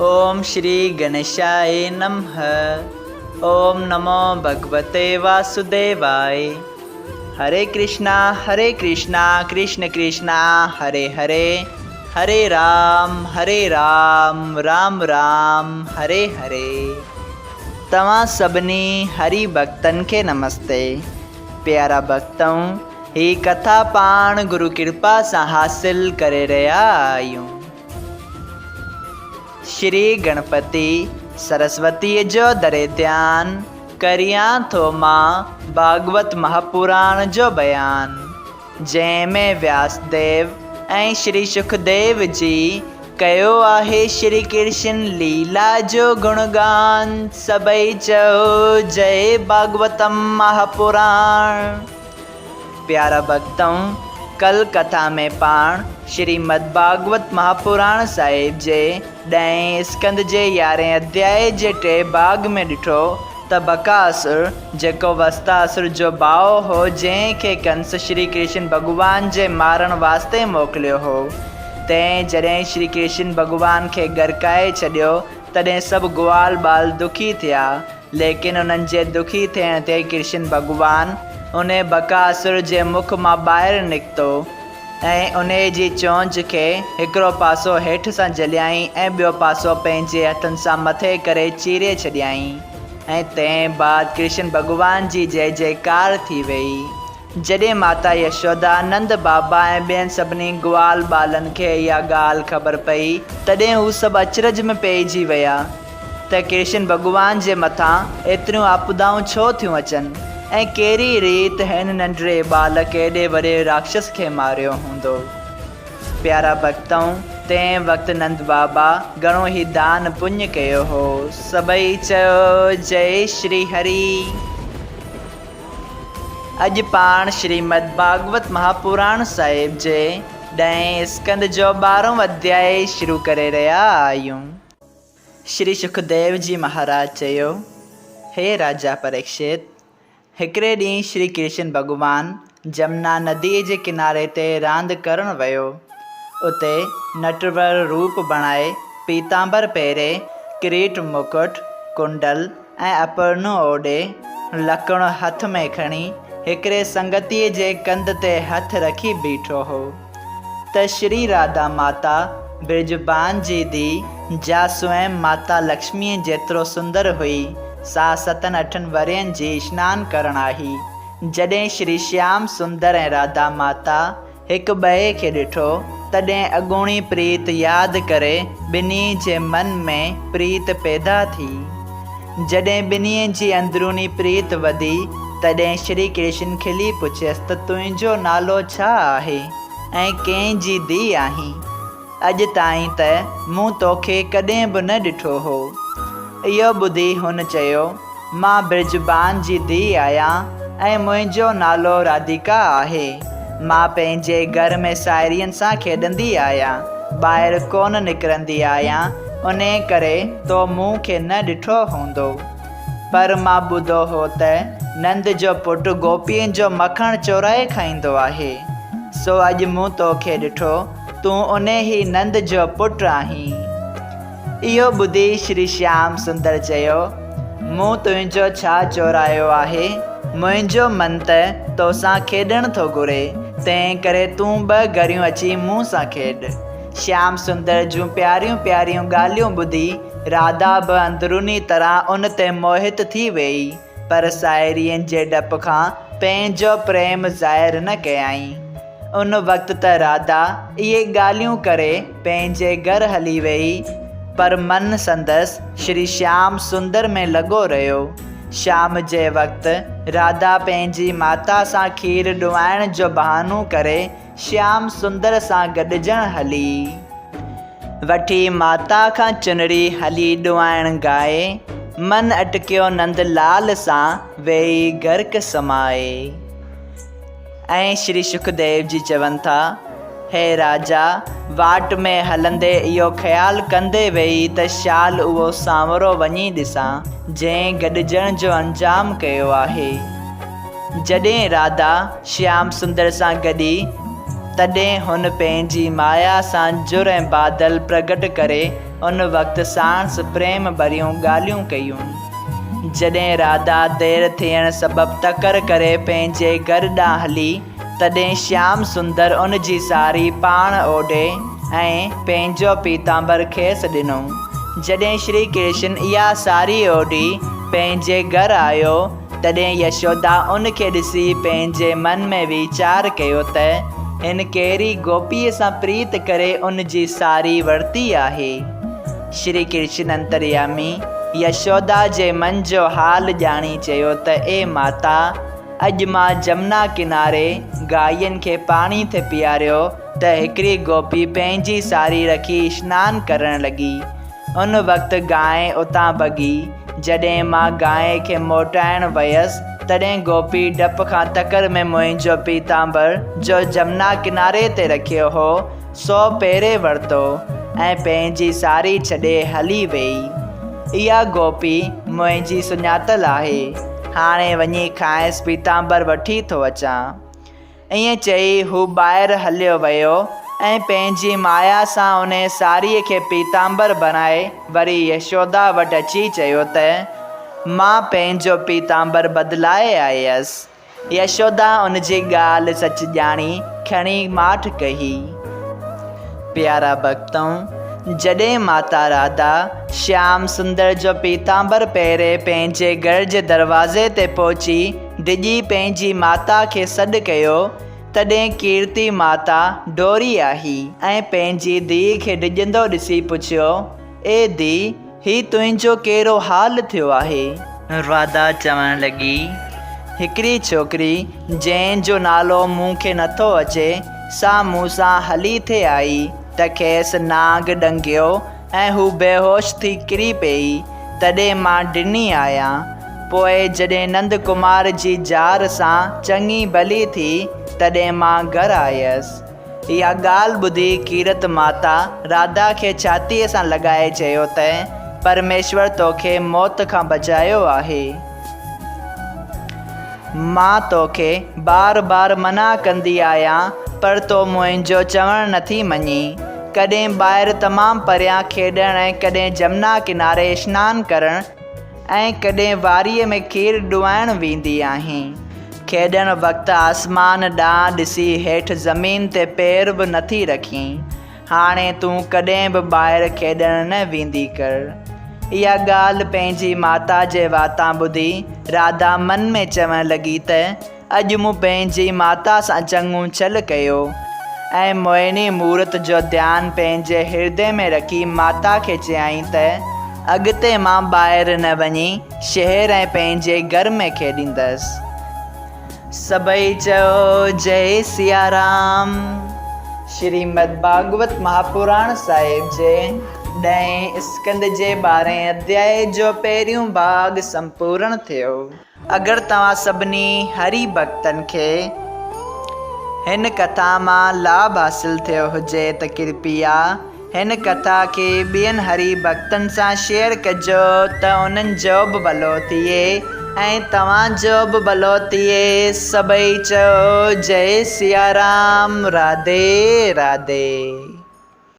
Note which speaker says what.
Speaker 1: ओम श्री गणेशाय नमः। ओम नमो भगवते वासुदेवाय। हरे कृष्णा कृष्ण कृष्णा हरे हरे, हरे राम राम राम हरे हरे। तव्हां सभिनी हरि भक्तन के नमस्ते। प्यारा भक्तों, ही कथा पाण गुरु कृपा से हासिल करे रहा आयूं। श्री गणपति सरस्वती जो दरे ध्यान करिया थो मां भागवत महापुराण जो बयान, जंहिंमें व्यासदेव ऐं श्री सुखदेव जी कयो आहे श्री कृष्ण लीला जो गुणगान। सभई चओ जय भागवतम महापुराण। प्यारा भक्तों, कल कथा में पाण श्रीमद् भागवत महापुराण साहिब जे 10 स्कंद जे 11 अध्याय जे 3 भाग में ॾिठो त बकासुर जेको वस्तासुर जो भाउ हो, जंहिंखे कंस श्री कृष्ण भगवान जे मारण वास्ते मोकिलियो हो, तंहिं जॾहिं श्री कृष्ण भगवान खे गरकाए छॾियो तॾहिं सभु ग्वाल बाल दुखी थिया। लेकिन उन्हनि जे दुखी थियण ते कृष्ण भगवान उन बकासुर जे मुख मां ॿाहिरि निकितो ऐं उन जी चोंच खे हिकिड़ो पासो हेठि सां जलियाई ऐं ॿियो पासो पंहिंजे हथनि सां मथे करे चीरे छॾियाई। ऐं तंहिं बाद कृष्ण भगवान जी जय जयकार थी वई। जॾहिं माता यशोदा, नंद बाबा ऐं ॿियनि सभिनी ग्वाल बालनि खे इहा ॻाल्हि ख़बर पई, तॾहिं हू सभु अचरज में पइजी विया त कृष्ण भगवान जे मथां एतिरियूं आपदाऊं छो थियूं अचनि ऐं कहिड़ी रीति हिन नंढड़े बालक एॾे वॾे राक्षस खे मारियो हूंदो। प्यारा भक्तों, तंहिं वक़्तु नंद बाबा घणो ई दान पुण्य कयो हो। सभई चयो जय श्री हरि। अॼु पाण श्रीमद् भागवत महापुराण साहिब जे 10 स्कंद जो 12 अध्याय शुरू करे रहिया आहियूं। श्री सुखदेव जी महाराज चयो, हे राजा परीक्षित, हिकिड़े ॾींहुं श्री कृष्ण भगवान जमुना नदीअ जे किनारे ते रांदि करणु वियो। उते नटवर रूप बणाए, पीतांबर पहिरे, किरीट मुकुट, कुंडल ऐं अपरनो ओॾे, लकिणो हथ में खणी हिकिड़े संगतीअ जे कंध ते हथ रखी बीठो हो त श्री राधा माता ब्रजबान जी धीउ जा स्वयं माता लक्ष्मीअ जेतिरो सुंदर हुई, सा 7-8 वरियनि जी स्नान करण आई। जॾहिं श्री श्याम सुंदर ऐं राधा माता हिकु ॿिए खे ॾिठो, तॾहिं अॻूणी प्रीत यादि करे ॿिन्ही जे मन में प्रीत पैदा थी। जॾहिं ॿिन्ही जी अंदरूनी प्रीत वधी, तॾहिं श्री कृष्ण खिली पुछियसि त तुंहिंजो नालो छा आहे ऐं कंहिंजी धीउ आहीं? अॼु ताईं त मूं तोखे कॾहिं बि न ॾिठो हो। इहो ॿुधी हुन चयो, मां ब्रजबान जी धीउ आहियां ऐं मुंहिंजो नालो राधिका आहे। मां पंहिंजे घर में साहेड़ियुनि सां खेॾंदी आहियां, ॿाहिरि कोन निकिरंदी आहियां, उन करे तो मूं खे न ॾिठो हूंदो। पर मां ॿुधो हो त नंद जो पुटु गोपियुनि जो मखणु चोराए खाईंदो आहे, सो अॼु मूं तोखे ॾिठो, तूं उन ई नंद जो पुटु आहीं। इहो ॿुधी श्री श्याम सुंदर चयो, मूं तुंहिंजो छा चोरायो आहे? मुंहिंजो मन त तोसां खेॾणु थो घुरे, तंहिं करे तूं 2 घड़ियूं अची मूं सां खेॾ। श्याम सुंदर जूं प्यारियूं प्यारियूं ॻाल्हियूं ॿुधी राधा बि अंदरूनी तरह उन ते मोहित थी वई, पर साहेड़ियुनि जे डप खां पंहिंजो प्रेम ज़ाहिर न कयाईं। उन वक़्तु त राधा इहे ॻाल्हियूं करे पंहिंजे घर हली वई, पर मन संदसि श्री श्याम सुंदर में लॻो रहियो। शाम जे वक़्तु राधा पंहिंजी माता सां खीर ॾुआइण जो बहानो करे श्याम सुंदर सां गॾिजण हली। वठी माता खां चुनरी हली ॾुआइण गाए, मन अटकियो नंद लाल सां वेही गर्क समाए। ऐं श्री सुखदेव जी चवनि था, हे राजा, वाट में हलंदे इहो ख़्यालु कंदे वेही त शाल उहो सांवरो वञी ॾिसां जंहिं गॾिजण जो अंजाम कयो आहे। जॾहिं राधा श्याम सुंदर सां गॾी तॾहिं हुन पंहिंजी माया सां जुर ऐं बादल प्रगट करे उन वक़्तु सांस प्रेम भरियूं ॻाल्हियूं कयूं। जॾहिं राधा देरि थियण सबबु तकर करे पंहिंजे घर ॾांहुं हली, तॾहिं श्याम सुंदर उन जी सारी पाण ओढे ऐं पंहिंजो पीतांबर खेसि ॾिनो। जॾहिं श्री कृष्ण इहा सारी ओढी पंहिंजे घर आयो, तॾहिं यशोदा उन खे ॾिसी पंहिंजे मन में वीचार कयो त हिन कहिड़ी गोपीअ सां प्रीत करे उन जी सारी वरिती आहे। श्री कृष्ण अंतर्यामी यशोदा जे मन जो हाल ॼाणी चयो त ए माता, अॼु मां जमुना किनारे गायनि खे पाणी थे पीआरियो त हिकिड़ी गोपी पंहिंजी सारी रखी सनानु करणु लॻी। उन वक़्तु गांइ उतां भॻी। जॾहिं मां गांइ खे मोटाइण वयसि, तॾहिं गोपी डप खां तकर में मुंहिंजो पीतांबर जो जमुना किनारे ते रखियो हो सो पहिरें वरितो ऐं पंहिंजी सारी छॾे हली वेई। इहा गोपी मुंहिंजी सुञातल आहे। हाणे वञी खांइसि पीतांबर वठी थो अचां। ईअं चई हू ॿाहिरि हलियो वियो ऐं पंहिंजी माया सां उन सारीअ खे पीतांबर बणाए वरी यशोदा वटि अची चयो त मां पंहिंजो पीतांबर बदिलाए आयसि। यशोदा उन जी ॻाल्हि सच ॼाणी खणी माठ कही। प्यारा भक्तों, जॾहिं माता राधा श्याम सुंदर जो पीतांबर पहिरें पंहिंजे घर जे दरवाज़े ते पहुची डिॼी पंहिंजी माता खे सॾु कयो, तॾहिं कीर्ति माता डोरी आई ऐं पंहिंजी धीउ खे डिॼंदो ॾिसी पुछियो, ए धीउ, ही तुंहिंजो कहिड़ो हाल थियो आहे? राधा चवणु लॻी, हिकिड़ी छोकिरी जंहिंजो नालो मूंखे नथो अचे, सा मूं सां हली थे आई त खेसि नाग ॾंगियो ऐं हू बेहोश थी किरी पई। तॾहिं मां ॾिनी आहियां। पोइ जॾहिं नंद कुमार जी जार सां चङी भली थी, तॾहिं मां घर आयसि। इहा ॻाल्हि ॿुधी कीरत माता राधा खे छातीअ सां लॻाए चयो त परमेश्वर तोखे मौत खां बचायो आहे। मां तोखे बार बार मना कंदी आहियां, पर तो मुंहिंजो चवणु नथी मञी। कॾहिं ॿाहिरि तमामु परियां खेॾणु ऐं कॾहिं जमुना किनारे सनानु करणु ऐं कॾहिं वारीअ में खीरु ॾुआइणु वेंदी आहीं। खेॾणु वक़्तु आसमान ॾांहुं ॾिसी हेठि ज़मीन ते पेर बि नथी रखी। हाणे तूं कॾहिं बि ॿाहिरि खेॾणु न वेंदी कर। इहा ॻाल्हि पंहिंजी माता जे वातां ॿुधी राधा मन में चवणु लॻी त अॼु मूं पंहिंजी माता सां चङो छल कयो ऐं मोहिनी मूर्त जो ध्यानु पंहिंजे हृदय में रखी माता खे चयाईं त अॻिते मां ॿाहिरि न वञी शहर ऐं पंहिंजे घर में खेॾींदसि। सभई चयो जय सिया राम। श्रीमद् भागवत महापुराण साहिब जे 10 स्कंद जे 12 अध्याय जो पहिरियों भाग संपूर्ण थियो। अगरि तव्हां सभिनी हरि भक्तनि खे हिन कथा मां लाभ हासिल थियो हुजे त कृपया हिन कथा खे ॿियनि हरि भक्तनि सां शेयर कजो त उन्हनि जो बि भलो थिए ऐं तव्हांजो बि भलो थिए। सभई चयो जय सिया राम। राधे राधे।